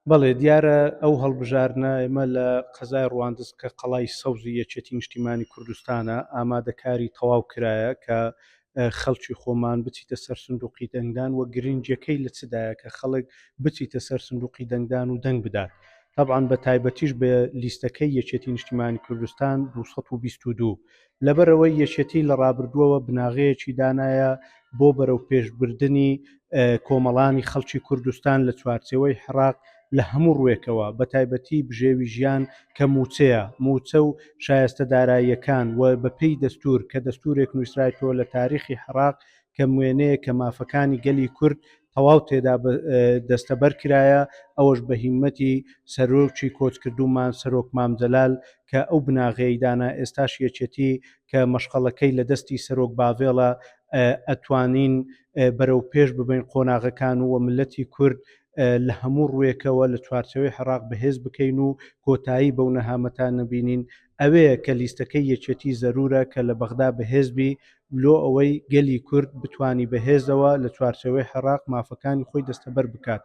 بەڵێ دیارە ئەو هەڵبژارنە ئێمە لە قەزای ڕواندز کە قەڵای سەوزی یەکێتی نیشتیمانی کوردستانە ئامادەکاری تەواو کرایە کە خەڵکی خۆمان بچیتە سەر سندوقی دەنگدان و گرنگجەکەی لە چدایە کە خەڵک بچیتە سەر سندوقی دەنگدان و دەنگ بدات. طبعاً بە تایبەتیش بە لیستەکەی یەکێتی نیشتیمانی کوردستان 222 لەبەرەوەی یەکێتی لە ڕابردووەوە بناغەیەکی دانایە بۆ بەرەو پێشبردننی کۆمەڵانی خەڵکی کوردستان لە چوارچەوەی حراق لە هەموو ڕوێکەوە بە تایبەتی بژێوی ژیان کە موچەیە موچە و شایستە داراییەکان و بەپێی دەستور کە دەستورێک نووسرایەوە لە تاریخی حراق کە وێنەیە کە مافەکانی گەلی کورد تەواو تێدا دەستەبەر کرایە ئەوەش بە هیممەتی سەرۆکی کۆچکردومان سەرۆک مامجەلال کە ئەو بناغەی دانا ئێستاش یەکێتی کە مەشقەڵەکەی لە دەستی سەرۆک باڤێڵە ئەتوانین بەرەو پێش ببین قۆناغەکان و ملەتی کورد لە هەموو ڕوێکەوە لە چوارچەوەی حراق بەهێز بکەین و کۆتایی بەو نەهامەتان نبینین ئەوەیە کە لیستەکەی یەکێتی زەرورە کە لە بەغدا بەهێزبی لۆ ئەوەی گەلی کورد بتانی بەهێزەوە لە چوارچەوەی حراق مافەکانی خۆی دەستەبەر بکات.